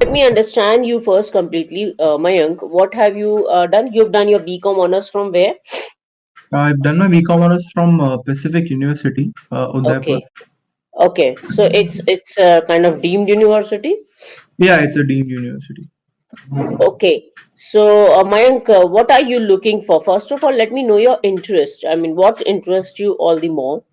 let me understand you first completely, Mayank. What have you done? You've done your BCom honors from where? I've done my BCom honors from Pacific University, Udaipur. Okay, okay. So it's a kind of deemed university. Yeah, it's a deemed university. Okay. So, Mayank, what are you looking for? First of all, let me know your interest. I mean, what interests you all the more?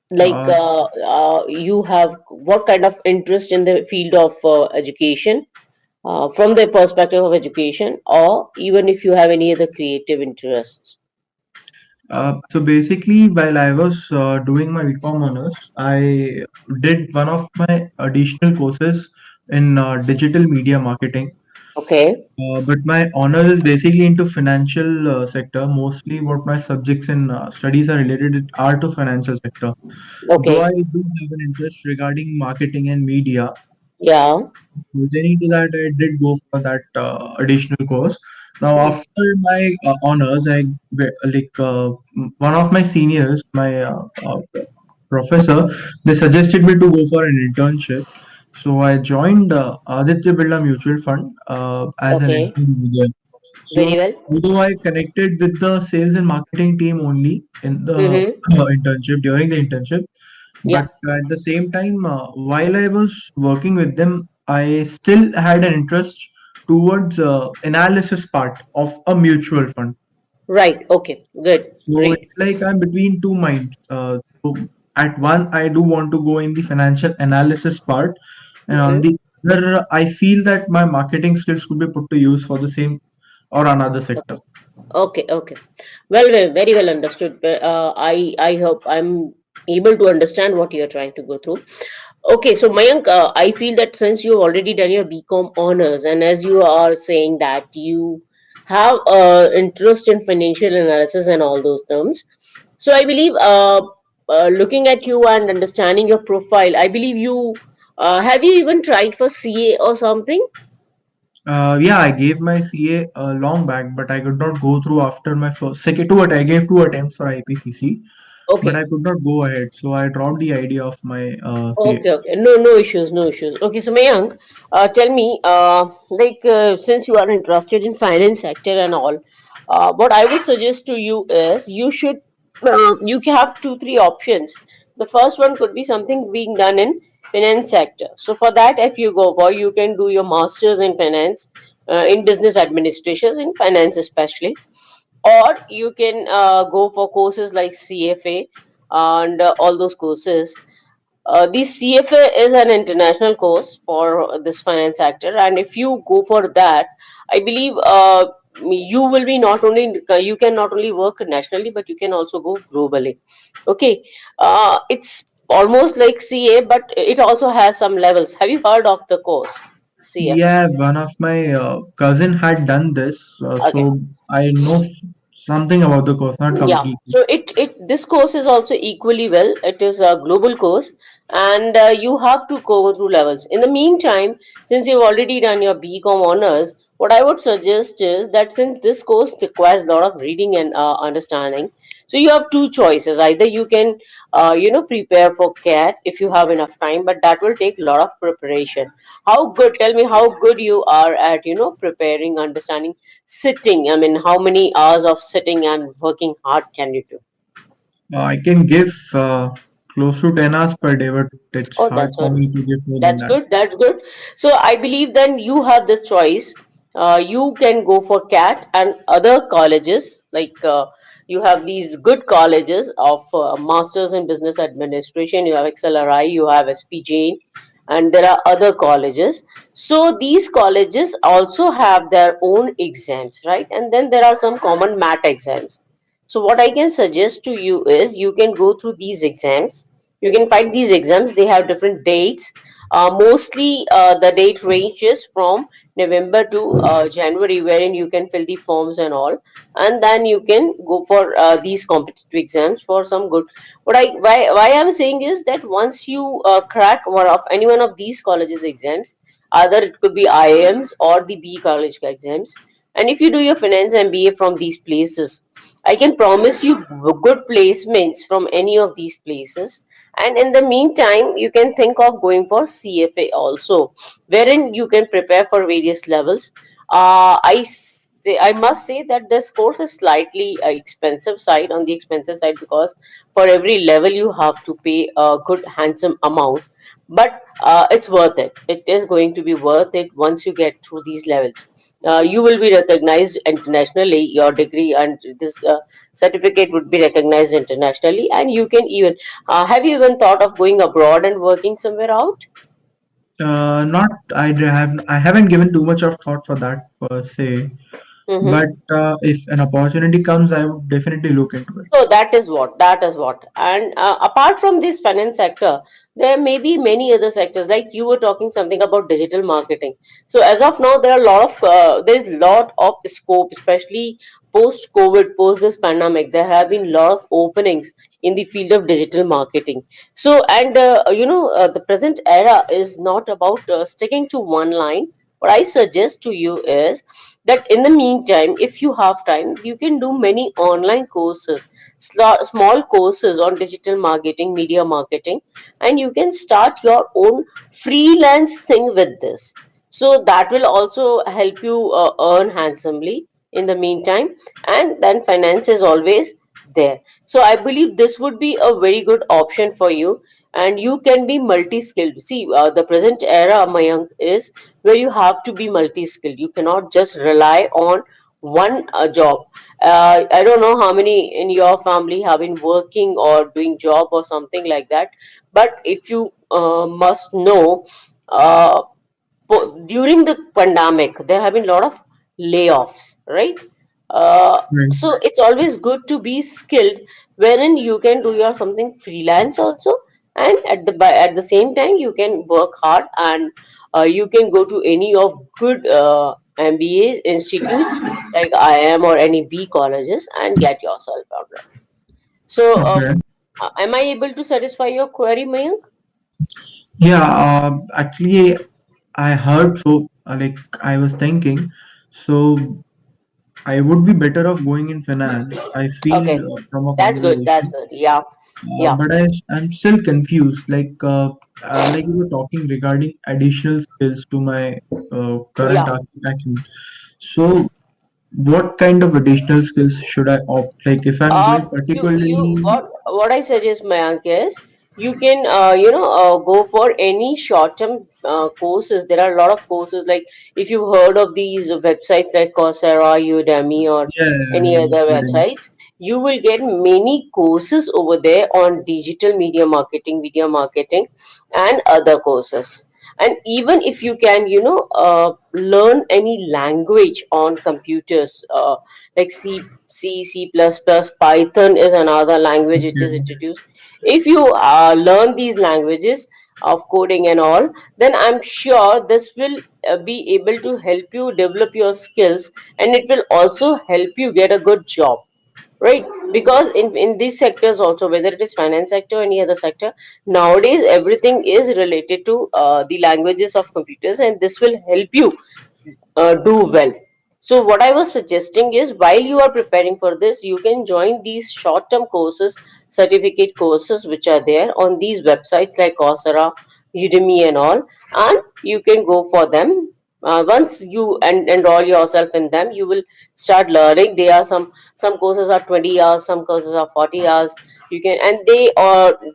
Like, Uh, you have what kind of interest in the field of education, from the perspective of education, or even if you have any other creative interests. so basically, while I was doing my BCom honors, I did one of my additional courses in digital media marketing. Okay. But my honors is basically into financial sector. Mostly, what my subjects and studies are related are to financial sector. Though I Okay. do have an interest regarding marketing and media, Yeah. pertaining to that, I did go for that additional course. Now, Hmm. after my honors, one of my seniors, my professor, they suggested me to go for an internship. So I joined Aditya Birla Mutual Fund as an Okay. intern over there. Very So well. although I connected with the sales and marketing team only in the Mm-hmm. internship during the internship, but Yeah. at the same time, while I was working with them, I still had an interest towards analysis part of a mutual fund. Right. Okay. Good. So Great. it's like I'm between two minds. So at one, I do want to go in the financial analysis part, and on Mm-hmm. the other, I feel that my marketing skills could be put to use for the same or another sector. Okay. Okay. Okay. Well, very well understood. I hope I'm able to understand what you're trying to go through. Okay, so Mayank, I feel that since you've already done your BCom honors, and as you are saying that you have interest in financial analysis and all those terms, so I believe, looking at you and understanding your profile, I believe you have you even tried for CA or something? Yeah, I gave my CA long back, but I could not go through after my second two. I gave two attempts for IPCC, but I Okay. could not go ahead, so I dropped the idea of my CA. Okay, okay. No, no issues, no issues. Okay, so Mayank, tell me, since you are interested in finance sector and all, what I would suggest to you is you can have two, three options. The first one could be something being done in finance sector. So for that, if you go for, you can do your masters in finance, in business administration, in finance especially, or you can go for courses like CFA and all those courses. The CFA is an international course for this finance sector, and if you go for that, I believe you will be not only you can not only work nationally, but you can also go globally. Okay, it's almost like CA, but it also has some levels. Have you heard of the course CFA? Yeah, one of my cousin had done this, Okay. so I know something about the course, not Yeah, completely. so it this course is also equally well. It is a global course, and you have to go through levels. In the meantime, since you've already done your BCom honors, what I would suggest is that since this course requires a lot of reading and understanding, so you have two choices. Either you can, prepare for CAT if you have enough time, but that will take a lot of preparation. How good? Tell me how good you are at preparing, understanding, sitting. I mean, how many hours of sitting and working hard can you do? I can give close to 10 hours per day, but it's Oh, hard that's for good. me to give more than That's that. good. That's good. So I believe then you have this choice. You can go for CAT and other colleges you have these good colleges of masters in business administration. You have XLRI, you have SP Jain, and there are other colleges. So these colleges also have their own exams, right? And then there are some common MAT exams. So what I can suggest to you is you can go through these exams. You can find these exams. They have different dates. Mostly the date ranges from November to January, wherein you can fill the forms and all, and then you can go for these competitive exams for some good. Why I'm saying is that once you crack one of any one of these colleges exams, either it could be IIMs or the B college exams, and if you do your finance MBA from these places, I can promise you good placements from any of these places, And in the meantime, you can think of going for CFA also, wherein you can prepare for various levels. I must say that this course is slightly expensive side, on the expensive side, because for every level you have to pay a good handsome amount. But it's worth it. It is going to be worth it once you get through these levels. You will be recognized internationally. Your degree and this certificate would be recognized internationally, and you can even have you even thought of going abroad and working somewhere out? Not I haven't given too much of thought for that per se, but Mm-hmm. if an opportunity comes, I would definitely look into it. So that is what. And apart from this finance sector, there may be many other sectors. Like you were talking something about digital marketing. So as of now, there is lot of scope, especially post COVID, post this pandemic. There have been lot of openings in the field of digital marketing. So and the present era is not about sticking to one line. What I suggest to you is that in the meantime, if you have time, you can do many online courses, small courses on digital marketing, media marketing, and you can start your own freelance thing with this. So that will also help you earn handsomely in the meantime, and then finance is always there. So I believe this would be a very good option for you, and you can be multi-skilled. See, the present era, Mayank, is where you have to be multi-skilled. You cannot just rely on one job. I don't know how many in your family have been working or doing job or something like that, but if you must know, uh, during the pandemic, there have been a lot of layoffs, right? Right. So it's always good to be skilled, wherein you can do your something freelance also, and at the same time you can work hard, and you can go to any of good MBA institutes like IIM or any B colleges and get yourself out there. So, Okay. am I able to satisfy your query, Mayank? Yeah. Actually, I heard so. Like I was thinking, so I would be better off going in finance. I feel Okay, from our that's good. That's conversation, good. Yeah, yeah, but I'm still confused. Like you were talking regarding additional skills to my current yeah. acumen. So, what kind of additional skills should I opt? Like, if I'm going You particularly, what I suggest, Mayank, is you can go for any short term courses. There are a lot of courses, like if you've heard of these websites like Coursera, Udemy, or yeah, yeah, any yeah, other yeah, websites, you will get many courses over there on digital media marketing, and other courses. And even if you can learn any language on computers, like C++, Python is another language which is okay, introduced. If you learn these languages of coding and all, then I'm sure this will be able to help you develop your skills, and it will also help you get a good job, right? Because in these sectors also, whether it is finance sector or any other sector, nowadays everything is related to the languages of computers, and this will help you do well. So, what I was suggesting is, while you are preparing for this, you can join these short term courses, certificate courses, which are there on these websites like Coursera, Udemy, and all, and you can go for them. Once you enroll yourself in them, you will start learning. There are some courses are 20 hours, some courses are 40 hours. You can, and they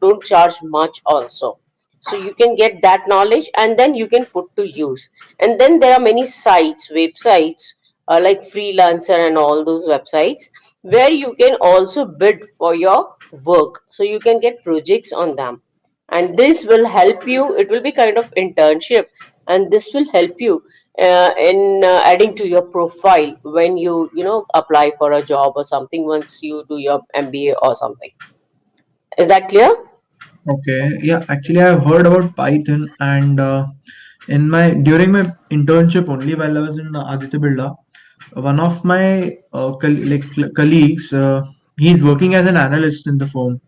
don't charge much also, so you can get that knowledge and then you can put to use. And then there are many websites, like freelancer and all those websites, where you can also bid for your work, so you can get projects on them, and this will help you. It will be kind of internship, and this will help you in adding to your profile when you apply for a job or something, once you do your MBA or something. Is that clear? okay. Yeah, actually, I've heard about Python, and in my during my internship only while I was in Aditya Birla, one of my colleagues, he's working as an analyst in the firm.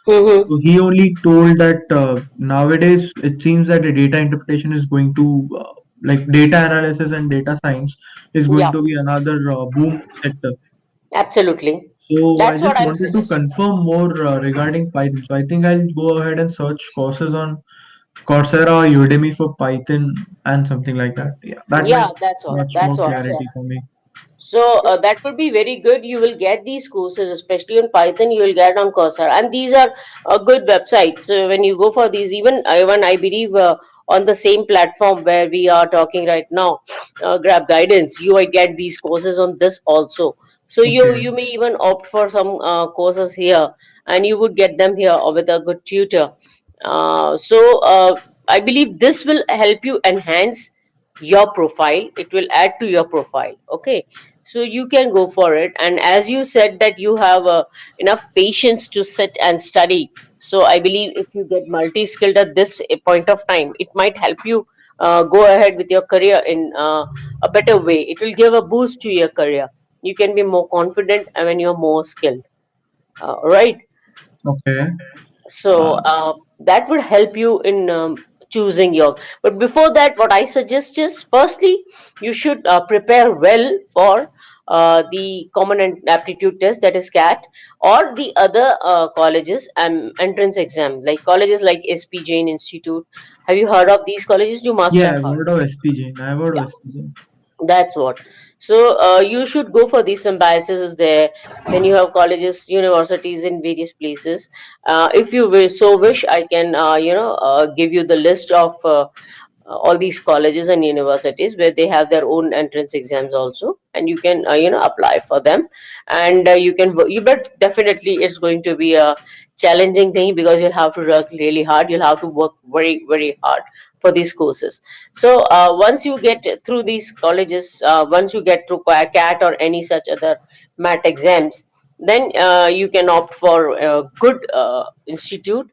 Mm-hmm. So he only told that nowadays it seems that the data interpretation is going to like data analysis and data science is going Yeah, to be another boom sector. absolutely. So I That's what just I'm wanted to suggesting. confirm more regarding Python. So I think I'll go ahead and search courses on Coursera or Udemy for Python and something like that. Yeah, that Yeah, might that's what. much That's more what. clarity for me. So that would be very good. You will get these courses, especially on Python. You will get on Coursera, and these are good websites. When you go for these, even I believe on the same platform where we are talking right now, Grab Guidance, you will get these courses on this also. So Okay. you may even opt for some courses here, and you would get them here with a good tutor. I believe this will help you enhance your profile. It will add to your profile. Okay, so you can go for it. And as you said that you have enough patience to sit and study, so I believe if you get multi-skilled at this point of time, it might help you go ahead with your career in a better way. It will give a boost to your career. You can be more confident when you're more skilled, right? Okay. So Uh, that would help you in choosing your. But before that, what I suggest is, firstly, you should prepare well for the common aptitude test, that is CAT, or the other colleges entrance exam, like colleges like SP Jain Institute. Have you heard of these colleges? You must yeah, have I've heard. heard of SPJ. I've heard of Yeah, SPJ. that's what. So you should go for these. Symbiosis is there. Then you have colleges, universities in various places. If you so wish, I can give you the list of all these colleges and universities where they have their own entrance exams also, and you can apply for them. And you can you but definitely it's going to be a challenging thing, because you'll have to work really hard. You'll have to work very very hard for these courses. So once you get through these colleges, once you get through CAT or any such other MAT exams, then you can opt for a good institute,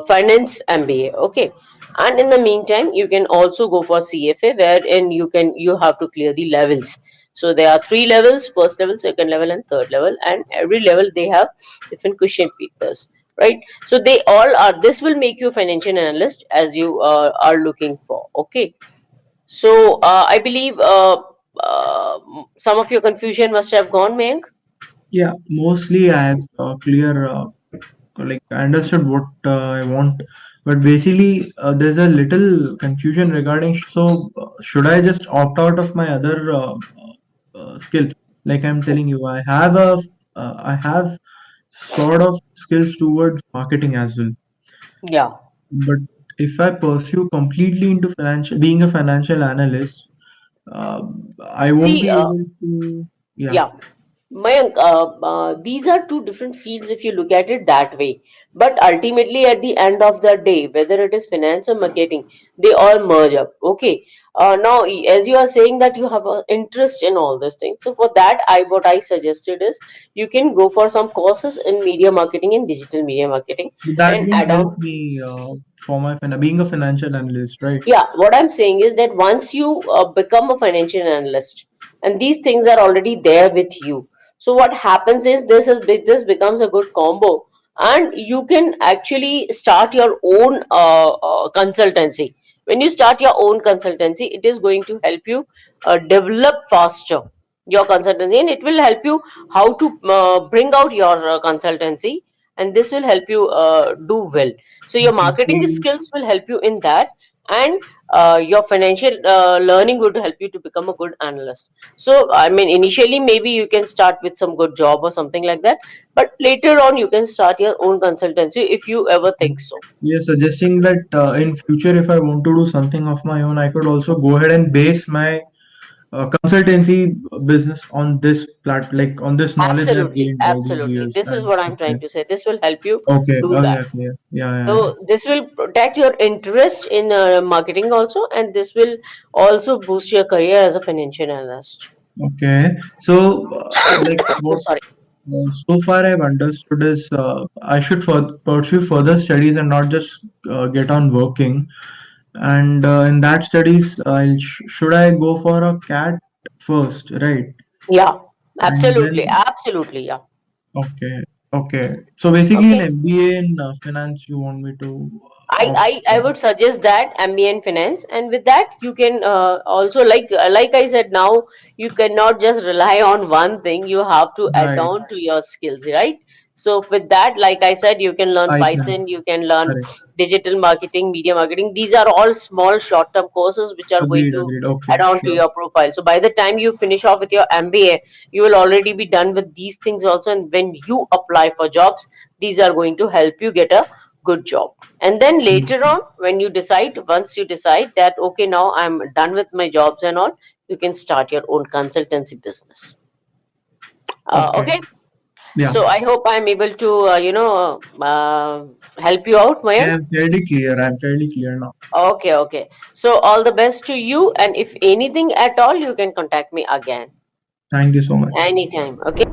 finance MBA. Okay, and in the meantime, you can also go for CFA, wherein you have to clear the levels. So there are three levels: first level, second level, and third level. And every level they have different question papers, right? So they all are. This will make you a financial analyst as you are looking for. Okay. So I believe some of your confusion must have gone, Mayank. Yeah, mostly I have clear, like I understood what I want, but basically there's a little confusion regarding. So should I just opt out of my other skill? Like I'm telling you, I have sort of skills towards marketing as well. Yeah. But if I pursue completely into being a financial analyst, I won't See, be able to. Yeah, yeah. Mayank, these are two different fields if you look at it that way. But ultimately, at the end of the day, whether it is finance or marketing, they all merge up. Okay. Now, as you are saying that you have an interest in all these things, so for that, I what I suggested is you can go for some courses in media marketing and digital media marketing, that and will add help on. me for my being a financial analyst, right? Yeah, what I'm saying is that once you become a financial analyst, and these things are already there with you, so what happens is this becomes a good combo, and you can actually start your own consultancy. When you start your own consultancy, it is going to help you develop faster your consultancy, and it will help you how to bring out your consultancy, and this will help you do well. So your Okay, marketing so skills will help you in that, and your financial learning would help you to become a good analyst. So I mean, initially maybe you can start with some good job or something like that, but later on you can start your own consultancy if you ever think so. you're suggesting that in future, if I want to do something of my own, I could also go ahead and base my consultancy business on this like on this knowledge I've Absolutely, gained all these absolutely, years. this is And what I'm trying okay, to say. This will help you okay, do okay, that. okay, yeah, yeah, yeah. So this will protect your interest in marketing also, and this will also boost your career as a financial analyst. Okay, so like what Sorry. so far I've understood is I should pursue further studies and not just get on working. And in that studies, should I go for a CAT first, right? Yeah, And absolutely, then absolutely, yeah. okay, okay. So basically, in Okay. MBA in finance, you want me to? I Okay. would suggest that MBA in finance, and with that you can also, like I said, now you cannot just rely on one thing. You have to add Right. on to your skills, right? So with that, like I said, you can learn I can. Python, you can learn Correct. digital marketing, media marketing. These are all small short-term courses which are going Agreed. to Agreed. add Okay. on to Sure. your profile. So by the time you finish off with your MBA, you will already be done with these things also. And when you apply for jobs, these are going to help you get a good job. And then later Mm. on, when you decide, once you decide that, okay, now I'm done with my jobs and all, you can start your own consultancy business. Okay. Okay. Yeah. So I hope I'm able to, help you out, Yeah, Mayank. I'm fairly clear. I'm fairly clear now. Okay, okay. So all the best to you. And if anything at all, you can contact me again Thank you so much. anytime. Okay.